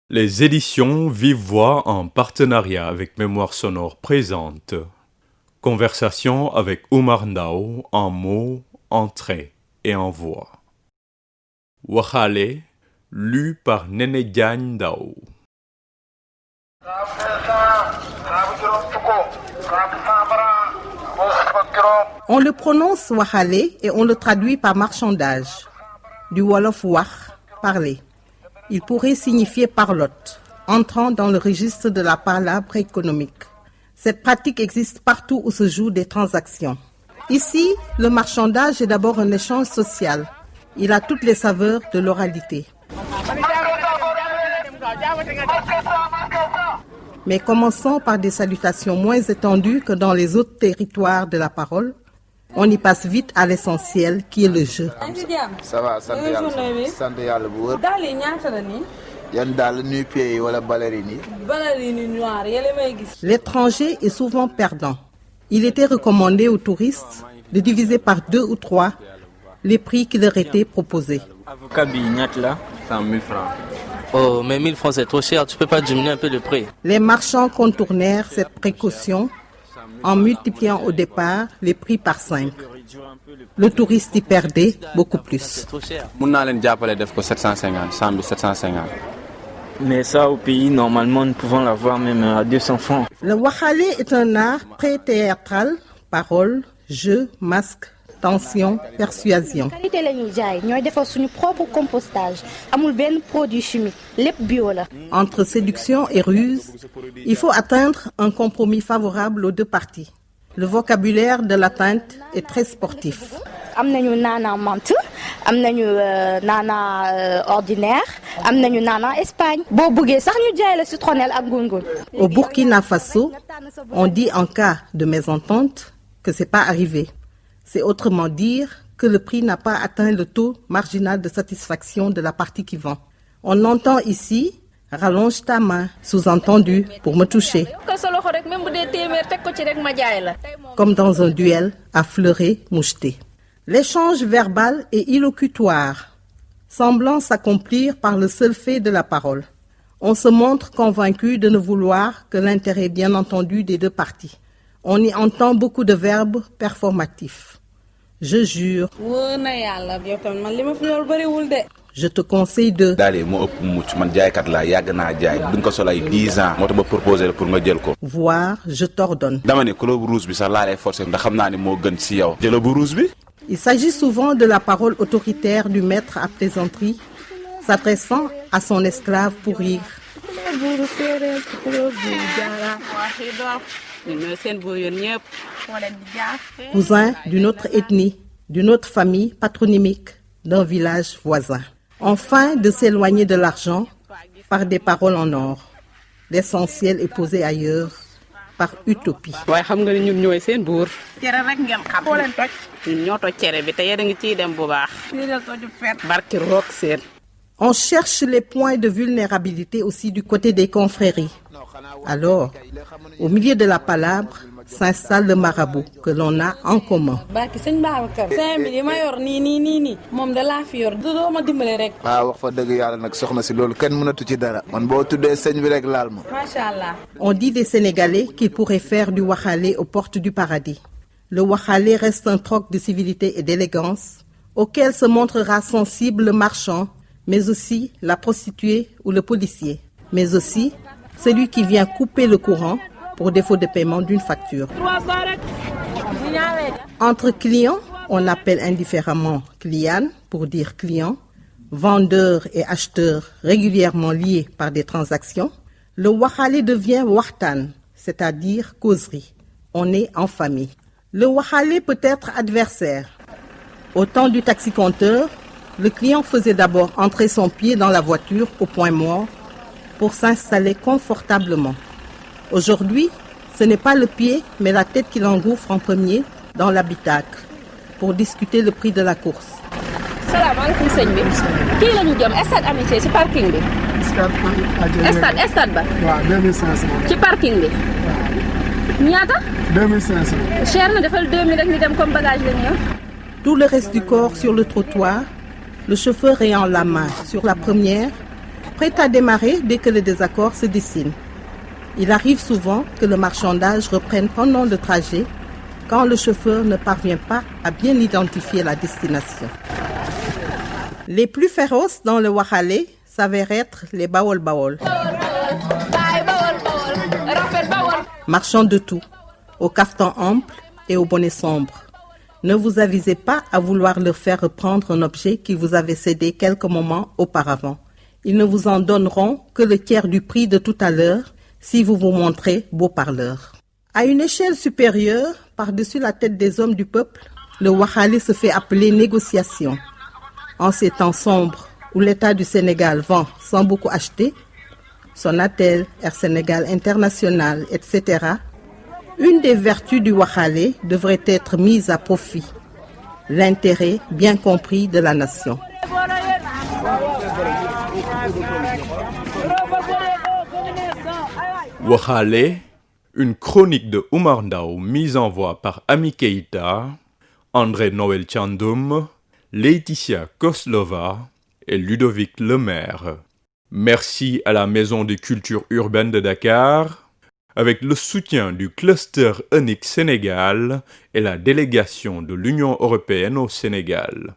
Les éditions Vive Voix en partenariat avec Mémoire Sonore présente Conversation avec Oumar Ndao en mots, en traits et en voix. Waxale, lu par Néné Diagne Ndao. On le prononce Waxale et on le traduit par marchandage. Du Wolof Wax, parler. Il pourrait signifier parlotte, entrant dans le registre de la palabre économique. Cette pratique existe partout où se jouent des transactions. Ici, le marchandage est d'abord un échange social. Il a toutes les saveurs de l'oralité. Mais commençons par des salutations moins étendues que dans les autres territoires de la parole. On y passe vite à l'essentiel qui est le jeu. Ça va, santé yàlla bu wër. daal yi ñaata la nii. yan daal nu-pieds yi wala ballerines yi. ballerines noires yële may gis. L'étranger est souvent perdant. Il était recommandé aux touristes de diviser par 2 ou 3 les prix qui leur étaient proposés. Avocat bi ñaata la 100 000 francs. Oh, mais 1000 francs c'est trop cher, tu peux pas diminuer un peu le prix? Les marchands contournèrent cette précaution en multipliant au départ les prix par 5. Le touriste y perdait beaucoup plus. C'est trop cher. Mun naa leen jàppale def ko 750 100 000 750. Mais ça au pays, normalement, nous pouvons l'avoir même à 200 francs. Le Waxale est un art pré-théâtral, paroles, jeux, masques, tension, persuasion. qualité la ñuy jaay ñooy defar suñu propre compostage amul benn produit chimique lépp bio la. Entre séduction et ruse, il faut atteindre un compromis favorable aux deux parties. Le vocabulaire de l'atteinte est très sportif. am nañu naana menthe am nañu naana ordinaire am nañu naana Espagne boo bëggee sax ñu jaay la citronnelle ak ngun-ngun. Au Burkina Faso, on dit en cas de mésentente que c'est pas arrivé. C'est autrement dire que le prix n'a pas atteint le taux marginal de satisfaction de la partie qui vend. On entend ici « rallonge ta main », sous-entendu « pour me toucher », comme dans un duel à fleuret moucheté. L'échange verbal est illocutoire, semblant s'accomplir par le seul fait de la parole. On se montre convaincu de ne vouloir que l'intérêt bien entendu des deux parties. On y entend beaucoup de verbes performatifs. Je jure. Je te conseille de. daal yi moo ëpp mucc man jaaykat laa yàgg naa jaay duñ ko sol ay 10 ans moo tax ma proposé la pour nga jël ko. Voir, je t'ordonne. dama ne couleur bu rouge bi sax laa lay forcé ndax xam naa ne moo gën si yow. jëla bu rouge bi. Il s'agit souvent de la parole autoritaire du maître à plaisanterie, s'adressant à son esclave pour rire. Cousin d'une autre ethnie, d'une autre famille patronymique, d'un village voisin. Enfin, de s'éloigner de l'argent par des paroles en or. L'essentiel est posé ailleurs par utopie. waaye xam nga ni ñun ñooy seen buur. cere rek ngeen xam. foo leen toj. ñun ñoo toj cere bi te yéen a ngi ciy dem bu baax. barki roog seen. On cherche les points de vulnérabilité aussi du côté des confréries. Alors, au milieu de la palabre, s'installe le marabout que l'on a en commun. barki sëñ Babacar. 5000 yi ma yor nii moom da laa fi yor doo ma dimbale rek. waaw wax fa dëgg yàlla nag soxna si loolu kenn mënatu ci dara. man boo tuddee sëñ bi rek laal ma. macha allah. On dit des Sénégalais qu'ils pourraient faire du Waxale aux portes du paradis. Le Waxale reste un troc de civilité et d'élégance auquel se montrera sensible le marchand, mais aussi la prostituée ou le policier, mais aussi celui qui vient couper le courant pour défaut de paiement d'une facture. Entre clients, on appelle indifféremment client pour dire client, vendeurs et acheteurs régulièrement liés par des transactions. Le Waxale devient waxtaan, c'est-à-dire causerie. On est en famille. Le Waxale peut être adversaire. Au temps du taxi-compteur, le client faisait d'abord entrer son pied dans la voiture au point mort pour s'installer confortablement. Aujourd'hui, ce n'est pas le pied, mais la tête qui l'engouffre en premier dans l'habitacle pour discuter le prix de la course. salaamaaleykum sëñ bi. kii la ñu jëm stade Amitié ci parking bi. stade ba. waaw 2500. ci parking bi. ñaata. 2500. cher na defal 2000 rek ñu dem comme bagage la ñu yor. Tout le reste du corps sur le trottoir, le chauffeur ayant la main sur la première prêt à démarrer dès que le désaccord se dessine. Il arrive souvent que le marchandage reprenne pendant le trajet quand le chauffeur ne parvient pas à bien identifier la destination. Les plus féroces dans le Waxale s'avèrent être les Bawol-Bawol. Marchands de tout, au caftan ample et au bonnet sombre. Ne vous avisez pas à vouloir leur faire reprendre un objet qu'ils vous avaient cédé quelques moments auparavant. Ils ne vous en donneront que le tiers du prix de tout à l'heure si vous vous montrez beau parleur. À une échelle supérieure, par-dessus la tête des hommes du peuple, le Waxale se fait appeler négociation. En ces temps sombres où l'État du Sénégal vend sans beaucoup acheter, Sonatel, Air Sénégal International, etc., une des vertus du Waxale devrait être mise à profit, l'intérêt bien compris de la nation. Waxale, une chronique de Oumar Ndao mise en voix par Ami Keïta, André Noël Tchandoum, Laetitia Koslova et Ludovic Lemaire. Merci à la Maison de Culture Urbaine de Dakar, avec le soutien du Cluster Onyx Sénégal et la délégation de l'Union Européenne au Sénégal.